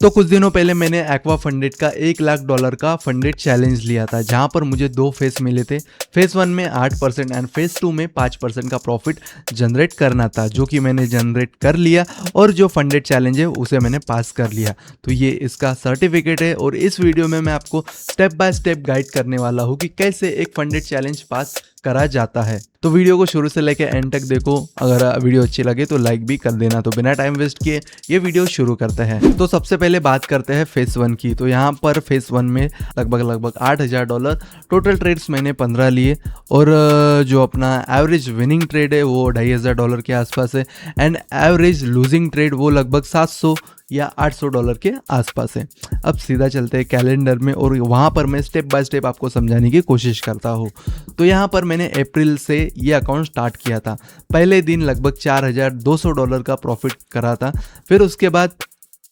तो कुछ दिनों पहले मैंने एक्वा फंडेड का $1,00,000 का फंडेड चैलेंज लिया था, जहां पर मुझे 2 फेस मिले थे। फेस 1 में 8% एंड फेस 2 में 5% का प्रॉफिट जनरेट करना था, जो कि मैंने जनरेट कर लिया और जो फंडेड चैलेंज है उसे मैंने पास कर लिया। तो ये इसका सर्टिफिकेट है और इस वीडियो में मैं आपको स्टेप बाय स्टेप गाइड करने वाला हूँ कि कैसे एक फंडेड चैलेंज पास करा जाता है। तो वीडियो को शुरू से लेकर एंड तक देखो। अगर वीडियो अच्छी लगे तो लाइक भी कर देना। तो बिना टाइम वेस्ट किए ये वीडियो शुरू करते हैं। तो सबसे पहले बात करते हैं फेस 1 की। तो यहाँ पर फेस 1 में लगभग $8,000 टोटल ट्रेड्स मैंने 15 लिए और जो अपना एवरेज विनिंग ट्रेड है वो $2,500 के आसपास है एंड एवरेज लूजिंग ट्रेड वो लगभग $700 या $800 के आसपास है। अब सीधा चलते हैं कैलेंडर में और वहाँ पर मैं स्टेप बाय स्टेप आपको समझाने की कोशिश करता हूँ। तो यहाँ पर मैंने अप्रैल से ये अकाउंट स्टार्ट किया था। पहले दिन लगभग $4,200 का प्रॉफिट करा था। फिर उसके बाद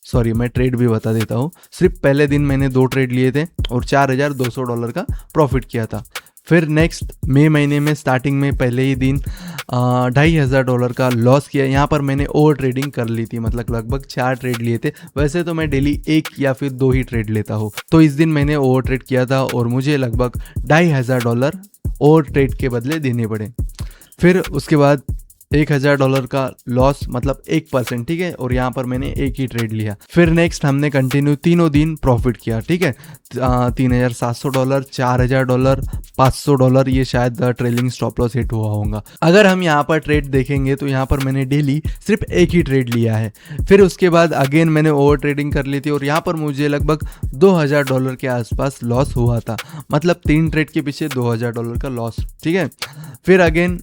मैं ट्रेड भी बता देता हूँ। सिर्फ पहले दिन मैंने 2 ट्रेड लिए थे और $4,200 का प्रॉफिट किया था। फिर नेक्स्ट मई महीने में स्टार्टिंग में पहले ही दिन $2,500 का लॉस किया। यहाँ पर मैंने ओवर ट्रेडिंग कर ली थी, मतलब लगभग 4 ट्रेड लिए थे। वैसे तो मैं डेली 1 या फिर 2 ही ट्रेड लेता हूँ। तो इस दिन मैंने ओवर ट्रेड किया था और मुझे लगभग $2,500 ओवर ट्रेड के बदले देने पड़े। फिर उसके बाद $1,000 का लॉस, मतलब 1%, ठीक है। और यहाँ पर मैंने एक ही ट्रेड लिया। फिर नेक्स्ट हमने कंटिन्यू तीनों दिन प्रॉफिट किया, ठीक है। $3,700, $4,000, $500, ये शायद ट्रेलिंग स्टॉप लॉस हिट हुआ होगा। अगर हम यहाँ पर ट्रेड देखेंगे तो यहाँ पर मैंने डेली सिर्फ एक ही ट्रेड लिया है। फिर उसके बाद अगेन मैंने ओवर ट्रेडिंग कर ली थी और यहाँ पर मुझे लगभग $2,000 के आसपास लॉस हुआ था, मतलब 3 ट्रेड के पीछे $2,000 का लॉस, ठीक है। फिर अगेन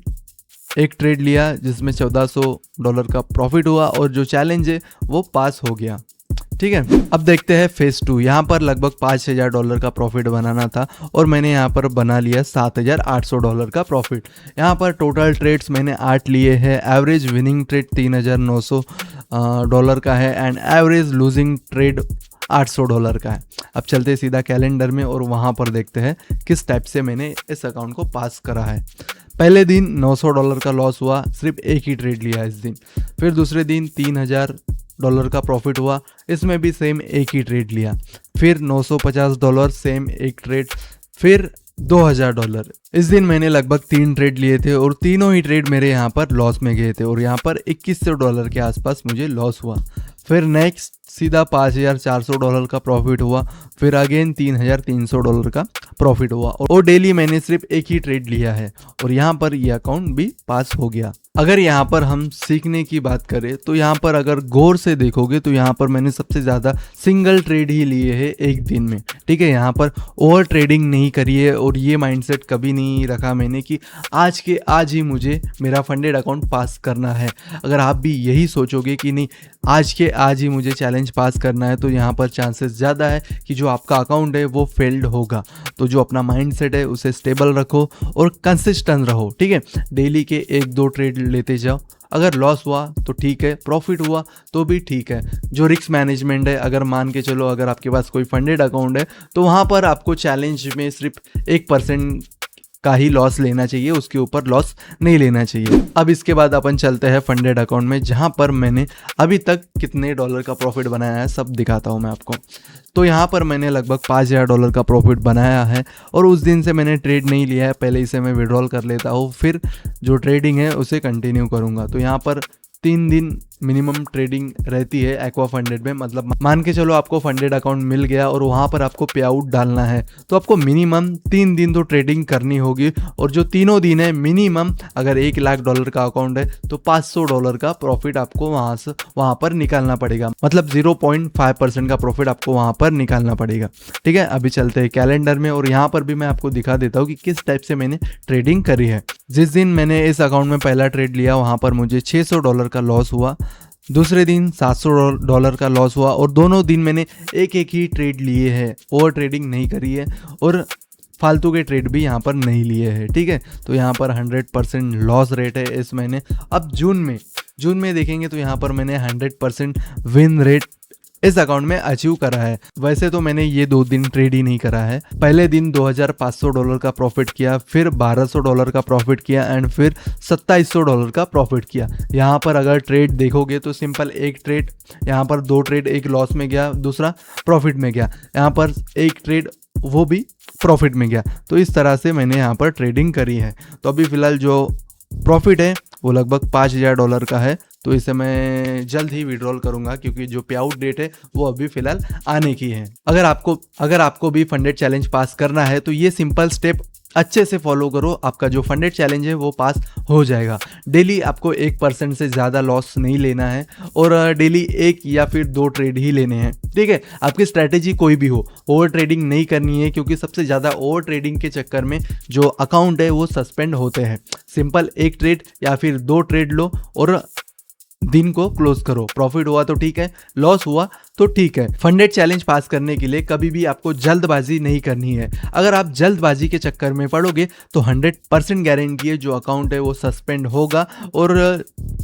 एक ट्रेड लिया जिसमें $1,400 का प्रॉफिट हुआ और जो चैलेंज है वो पास हो गया, ठीक है। अब देखते हैं फेस 2। यहाँ पर लगभग $5,000 का प्रॉफिट बनाना था और मैंने यहाँ पर बना लिया $7,800 का प्रॉफिट। यहाँ पर टोटल ट्रेड्स मैंने 8 लिए हैं। एवरेज विनिंग ट्रेड $3,900 का है एंड एवरेज लूजिंग ट्रेड $800 का है। अब चलते सीधा कैलेंडर में और वहाँ पर देखते हैं किस टाइप से मैंने इस अकाउंट को पास करा है। पहले दिन $900 का लॉस हुआ, सिर्फ एक ही ट्रेड लिया इस दिन। फिर दूसरे दिन $3,000 का प्रॉफिट हुआ, इसमें भी सेम एक ही ट्रेड लिया। फिर $950, सेम एक ट्रेड। फिर $2,000। इस दिन मैंने लगभग 3 ट्रेड लिए थे और तीनों ही ट्रेड मेरे यहाँ पर लॉस में गए थे और यहाँ पर $2,100 के आसपास मुझे लॉस हुआ। फिर नेक्स्ट सीधा $5,400 का प्रॉफिट हुआ। फिर अगेन $3,300 का प्रॉफिट हुआ और डेली मैंने सिर्फ एक ही ट्रेड लिया है और यहाँ पर ये अकाउंट भी पास हो गया। अगर यहाँ पर हम सीखने की बात करें तो यहाँ पर अगर गौर से देखोगे तो यहाँ पर मैंने सबसे ज़्यादा सिंगल ट्रेड ही लिए है एक दिन में, ठीक है। यहाँ पर ओवर ट्रेडिंग नहीं करी है और ये माइंडसेट कभी नहीं रखा मैंने कि आज के आज ही मुझे मेरा फंडेड अकाउंट पास करना है। अगर आप भी यही सोचोगे कि नहीं आज के आज ही मुझे चैलेंज पास करना है, तो यहाँ पर चांसेस ज़्यादा है कि जो आपका अकाउंट है वो फेल्ड होगा। तो जो अपना माइंडसेट है उसे स्टेबल रखो और कंसिस्टेंट रहो, ठीक है। डेली के 1-2 ट्रेड लेते जाओ। अगर लॉस हुआ तो ठीक है, प्रॉफिट हुआ तो भी ठीक है। जो रिस्क मैनेजमेंट है, अगर मान के चलो अगर आपके पास कोई फंडेड अकाउंट है तो वहाँ पर आपको चैलेंज में सिर्फ 1% का ही लॉस लेना चाहिए, उसके ऊपर लॉस नहीं लेना चाहिए। अब इसके बाद अपन चलते हैं फंडेड अकाउंट में, जहां पर मैंने अभी तक कितने डॉलर का प्रॉफिट बनाया है सब दिखाता हूं मैं आपको। तो यहाँ पर मैंने लगभग $5,000 का प्रॉफिट बनाया है और उस दिन से मैंने ट्रेड नहीं लिया है, पहले इसे मैं विड्रॉल कर लेता हूँ, फिर जो ट्रेडिंग है उसे कंटिन्यू करूँगा। तो यहाँ पर 3 दिन मिनिमम ट्रेडिंग रहती है एक्वा फंडेड में। मतलब मान के चलो आपको फंडेड अकाउंट मिल गया और वहाँ पर आपको पे आउट डालना है तो आपको मिनिमम 3 दिन तो ट्रेडिंग करनी होगी और जो तीनों दिन है मिनिमम, अगर $1,00,000 का अकाउंट है तो $500 का प्रॉफिट आपको वहाँ पर निकालना पड़ेगा, मतलब 0.5% का प्रॉफिट आपको वहाँ पर निकालना पड़ेगा, ठीक है। अभी चलते हैं कैलेंडर में और यहाँ पर भी मैं आपको दिखा देता हूँ कि किस टाइप से मैंने ट्रेडिंग करी है। जिस दिन मैंने इस अकाउंट में पहला ट्रेड लिया वहाँ पर मुझे $600 का लॉस हुआ। दूसरे दिन $700 का लॉस हुआ और दोनों दिन मैंने एक ही ट्रेड लिए हैं, ओवर ट्रेडिंग नहीं करी है और फालतू के ट्रेड भी यहाँ पर नहीं लिए हैं, ठीक है। तो यहाँ पर 100% लॉस रेट है इस महीने। अब जून में देखेंगे तो यहाँ पर मैंने 100% विन रेट इस अकाउंट में अचीव करा है। वैसे तो मैंने ये 2 दिन ट्रेड ही नहीं करा है। पहले दिन $2500 का प्रॉफिट किया, फिर $1200 का प्रॉफिट किया एंड फिर $2700 का प्रॉफिट किया। यहाँ पर अगर ट्रेड देखोगे तो सिंपल एक ट्रेड, यहाँ पर 2 ट्रेड, एक लॉस में गया, दूसरा प्रॉफिट में गया, यहाँ पर एक ट्रेड वो भी प्रॉफिट में गया। तो इस तरह से मैंने यहाँ पर ट्रेडिंग करी है। तो अभी फ़िलहाल जो प्रॉफिट है वो लगभग $5000 का है। तो इसे मैं जल्द ही विड्रॉल करूंगा क्योंकि जो पे आउट डेट है वो अभी फ़िलहाल आने की है। अगर आपको भी फंडेड चैलेंज पास करना है तो ये सिंपल स्टेप अच्छे से फॉलो करो, आपका जो फंडेड चैलेंज है वो पास हो जाएगा। डेली आपको 1% से ज़्यादा लॉस नहीं लेना है और डेली 1 या फिर 2 ट्रेड ही लेने हैं, ठीक है। आपकी स्ट्रैटेजी कोई भी हो, ओवर ट्रेडिंग नहीं करनी है क्योंकि सबसे ज़्यादा ओवर ट्रेडिंग के चक्कर में जो अकाउंट है वो सस्पेंड होते हैं। सिंपल 1 ट्रेड या फिर 2 ट्रेड लो और दिन को क्लोज करो। प्रॉफिट हुआ तो ठीक है, लॉस हुआ तो ठीक है। फंडेड चैलेंज पास करने के लिए कभी भी आपको जल्दबाजी नहीं करनी है। अगर आप जल्दबाजी के चक्कर में पड़ोगे तो 100% गारंटी है जो अकाउंट है वो सस्पेंड होगा और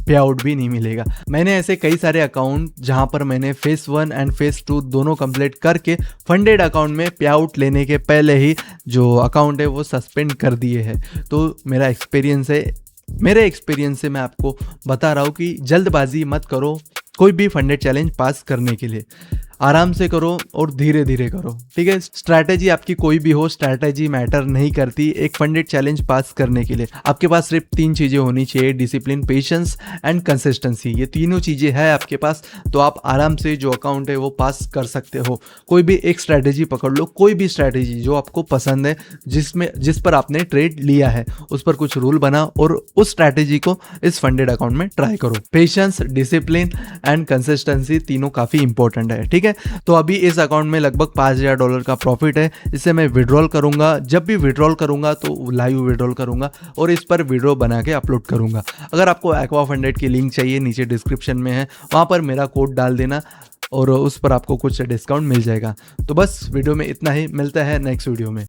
पे आउट भी नहीं मिलेगा। मैंने ऐसे कई सारे अकाउंट जहां पर मैंने फेस 1 एंड फेस 2 दोनों कंप्लीट करके फंडेड अकाउंट में पे आउट लेने के पहले ही जो अकाउंट है वो सस्पेंड कर दिए हैं। तो मेरे एक्सपीरियंस से मैं आपको बता रहा हूँ कि जल्दबाजी मत करो कोई भी फंडेड चैलेंज पास करने के लिए। आराम से करो और धीरे धीरे करो, ठीक है। स्ट्रैटेजी आपकी कोई भी हो, स्ट्रैटेजी मैटर नहीं करती एक फंडेड चैलेंज पास करने के लिए। आपके पास सिर्फ 3 चीज़ें होनी चाहिए, डिसिप्लिन, पेशेंस एंड कंसिस्टेंसी। ये तीनों चीज़ें हैं आपके पास तो आप आराम से जो अकाउंट है वो पास कर सकते हो। कोई भी एक स्ट्रैटेजी पकड़ लो, कोई भी स्ट्रैटेजी जो आपको पसंद है, जिस पर आपने ट्रेड लिया है उस पर कुछ रूल बना और उस स्ट्रैटेजी को इस फंडेड अकाउंट में ट्राई करो। पेशेंस, डिसिप्लिन एंड कंसिस्टेंसी तीनों काफ़ी इंपॉर्टेंट है, ठीक है। तो अभी इस अकाउंट में लगभग $5000 का प्रॉफिट है। इसे मैं विड्रॉल करूंगा। जब भी विड्रॉल करूंगा तो लाइव विड्रॉल करूंगा और इस पर वीडियो बना के अपलोड करूंगा। अगर आपको एक्वा फंडेड की लिंक चाहिए नीचे डिस्क्रिप्शन में है, वहां पर मेरा कोड डाल देना और उस पर आपको कुछ डिस्काउंट मिल जाएगा। तो बस वीडियो में इतना ही, मिलता है नेक्स्ट वीडियो में।